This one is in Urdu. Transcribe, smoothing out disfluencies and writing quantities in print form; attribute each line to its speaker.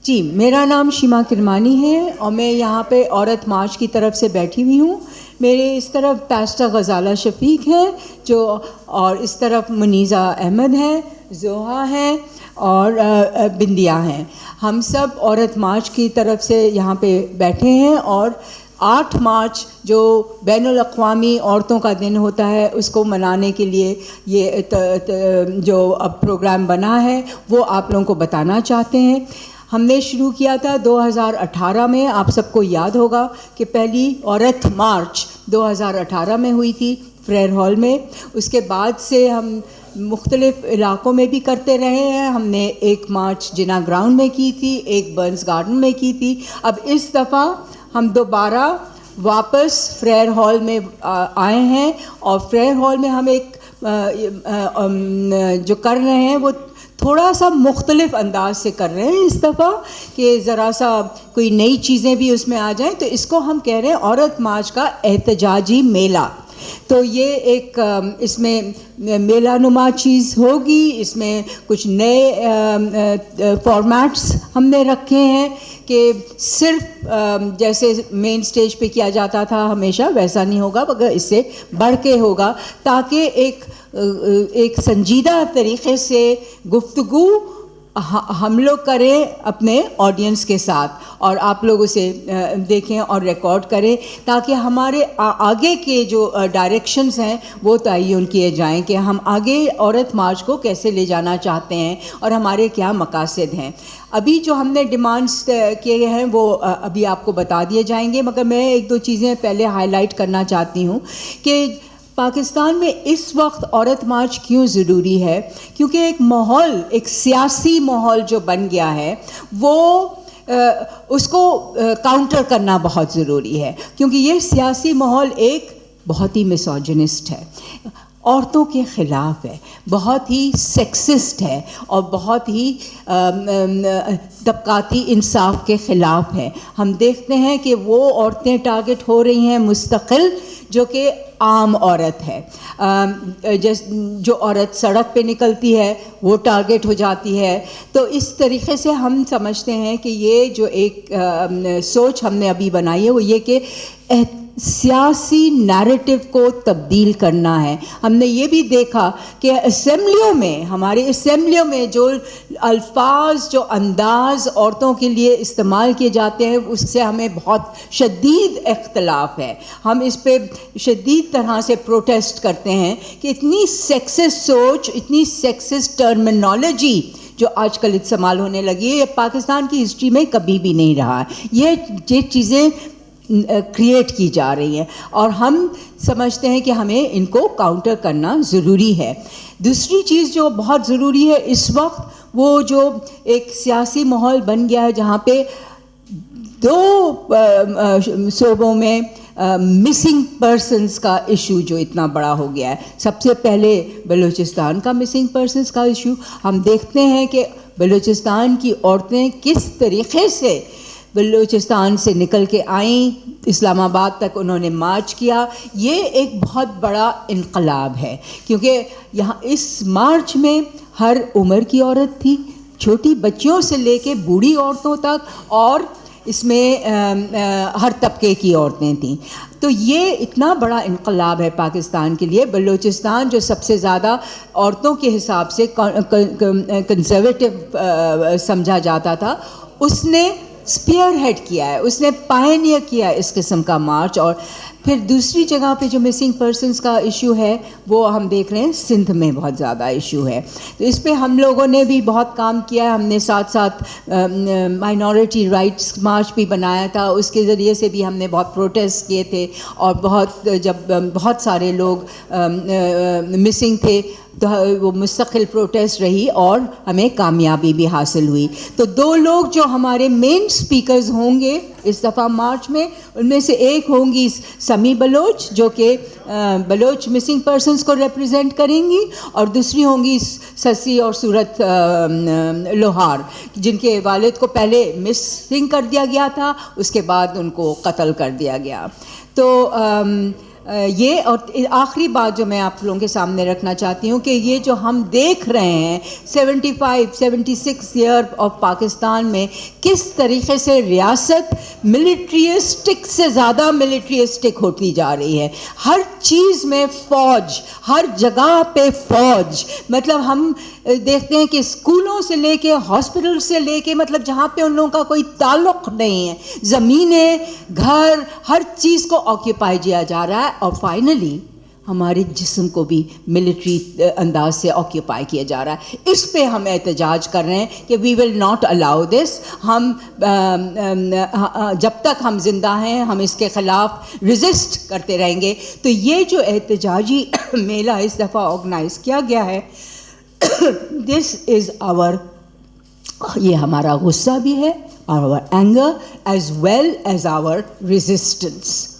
Speaker 1: جی، میرا نام شیما کرمانی ہے اور میں یہاں پہ عورت مارچ کی طرف سے بیٹھی ہوئی ہوں. میرے اس طرف پاسٹر غزالہ شفیق ہیں اور اس طرف منیزہ احمد ہیں، زوہا ہیں اور بندیا ہیں. ہم سب عورت مارچ کی طرف سے یہاں پہ بیٹھے ہیں اور 8 مارچ جو بین الاقوامی عورتوں کا دن ہوتا ہے اس کو منانے کے لیے یہ جو اب پروگرام بنا ہے وہ آپ لوگوں کو بتانا چاہتے ہیں. ہم نے شروع کیا تھا 2018 میں. آپ سب کو یاد ہوگا کہ پہلی عورت مارچ 2018 میں ہوئی تھی فریر ہال میں. اس کے بعد سے ہم مختلف علاقوں میں بھی کرتے رہے ہیں. ہم نے 1 مارچ جنا گراؤنڈ میں کی تھی، 1 برنس گارڈن میں کی تھی. اب اس دفعہ ہم دوبارہ واپس فریر ہال میں آئے ہیں اور فریر ہال میں ہم ایک جو کر رہے ہیں وہ تھوڑا سا مختلف انداز سے کر رہے ہیں اس دفعہ کہ ذرا سا کوئی نئی چیزیں بھی اس میں آ جائیں. تو اس کو ہم کہہ رہے ہیں عورت مارچ کا احتجاجی میلہ. تو یہ ایک اس میں میلہ نما چیز ہوگی. اس میں کچھ نئے فارمیٹس ہم نے رکھے ہیں کہ صرف جیسے مین سٹیج پہ کیا جاتا تھا ہمیشہ ویسا نہیں ہوگا مگر اس سے بڑھ کے ہوگا تاکہ ایک سنجیدہ طریقے سے گفتگو ہم لوگ کریں اپنے آڈینس کے ساتھ اور آپ لوگ اسے دیکھیں اور ریکارڈ کریں تاکہ ہمارے آگے کے جو ڈائریکشنز ہیں وہ تعین کیے جائیں کہ ہم آگے عورت مارچ کو کیسے لے جانا چاہتے ہیں اور ہمارے کیا مقاصد ہیں. ابھی جو ہم نے ڈیمانڈس کیے ہیں وہ ابھی آپ کو بتا دیے جائیں گے مگر میں 1-2 چیزیں پہلے ہائی لائٹ کرنا چاہتی ہوں کہ پاکستان میں اس وقت عورت مارچ کیوں ضروری ہے. کیونکہ ایک سیاسی ماحول جو بن گیا ہے وہ اس کو کاؤنٹر کرنا بہت ضروری ہے کیونکہ یہ سیاسی ماحول ایک بہت ہی مسوجنسٹ ہے، عورتوں کے خلاف ہے، بہت ہی سیکسسٹ ہے اور بہت ہی طبقاتی انصاف کے خلاف ہے. ہم دیکھتے ہیں کہ وہ عورتیں ٹارگٹ ہو رہی ہیں مستقل جو کہ عام عورت ہے. جو عورت سڑک پہ نکلتی ہے وہ ٹارگٹ ہو جاتی ہے. تو اس طریقے سے ہم سمجھتے ہیں کہ یہ جو ایک سوچ ہم نے ابھی بنائی ہے وہ یہ کہ سیاسی نیریٹو کو تبدیل کرنا ہے. ہم نے یہ بھی دیکھا کہ ہماری اسمبلیوں میں جو الفاظ جو انداز عورتوں کے لیے استعمال کیے جاتے ہیں اس سے ہمیں بہت شدید اختلاف ہے. ہم اس پہ شدید طرح سے پروٹیسٹ کرتے ہیں کہ اتنی سیکسسٹ سوچ، اتنی سیکسسٹ ٹرمینالوجی جو آج کل استعمال ہونے لگی ہے یہ پاکستان کی ہسٹری میں کبھی بھی نہیں رہا. یہ چیزیں کریٹ کی جا رہی ہیں اور ہم سمجھتے ہیں کہ ہمیں ان کو کاؤنٹر کرنا ضروری ہے. دوسری چیز جو بہت ضروری ہے اس وقت وہ جو ایک سیاسی ماحول بن گیا ہے جہاں پہ 2 صوبوں میں مسنگ پرسنس کا ایشو جو اتنا بڑا ہو گیا ہے. سب سے پہلے بلوچستان کا مسنگ پرسنس کا ایشو. ہم دیکھتے ہیں کہ بلوچستان کی عورتیں کس طریقے سے بلوچستان سے نکل کے آئیں، اسلام آباد تک انہوں نے مارچ کیا. یہ ایک بہت بڑا انقلاب ہے کیونکہ یہاں اس مارچ میں ہر عمر کی عورت تھی، چھوٹی بچیوں سے لے کے بوڑھی عورتوں تک اور اس میں ہر طبقے کی عورتیں تھیں. تو یہ اتنا بڑا انقلاب ہے پاکستان کے لیے. بلوچستان جو سب سے زیادہ عورتوں کے حساب سے کنزرویٹو سمجھا جاتا تھا اس نے اسپیئر ہیڈ کیا ہے، اس نے پائنیئر کیا ہے اس قسم کا مارچ. اور پھر دوسری جگہ پہ جو مسنگ پرسنس کا ایشو ہے وہ ہم دیکھ رہے ہیں سندھ میں بہت زیادہ ایشو ہے. تو اس پہ ہم لوگوں نے بھی بہت کام کیا ہے. ہم نے ساتھ ساتھ مائنورٹی رائٹس مارچ بھی بنایا تھا، اس کے ذریعے سے بھی ہم نے بہت پروٹیسٹ کیے تھے اور جب بہت سارے لوگ مسنگ تھے تو وہ مستقل پروٹیسٹ رہی اور ہمیں کامیابی بھی حاصل ہوئی. تو 2 لوگ جو ہمارے مین سپیکرز ہوں گے اس دفعہ مارچ میں ان میں سے ایک ہوں گی سمی بلوچ جو کہ بلوچ مسنگ پرسنس کو ریپرزینٹ کریں گی اور دوسری ہوں گی سسی اور صورت لوہار جن کے والد کو پہلے مسنگ کر دیا گیا تھا، اس کے بعد ان کو قتل کر دیا گیا. تو یہ اور آخری بات جو میں آپ لوگوں کے سامنے رکھنا چاہتی ہوں کہ یہ جو ہم دیکھ رہے ہیں 76 ایئر آف پاکستان میں کس طریقے سے ریاست ملٹریسٹک سے زیادہ ملٹریسٹک ہوتی جا رہی ہے. ہر چیز میں فوج، ہر جگہ پہ فوج. مطلب ہم دیکھتے ہیں کہ اسکولوں سے لے کے ہاسپٹل سے لے کے مطلب جہاں پہ ان لوگوں کا کوئی تعلق نہیں ہے، زمینیں، گھر، ہر چیز کو آکیوپائی کیا جا رہا ہے. اور فائنلی ہمارے جسم کو بھی ملٹری انداز سے آکیوپائی کیا جا رہا ہے. اس پہ ہم احتجاج کر رہے ہیں کہ وی ول ناٹ الاؤ دس. ہم جب تک ہم زندہ ہیں ہم اس کے خلاف ریزسٹ کرتے رہیں گے. تو یہ جو احتجاجی میلہ اس دفعہ آرگنائز کیا گیا ہے، دس از آور، یہ ہمارا غصہ بھی ہے، our anger as well as our resistance.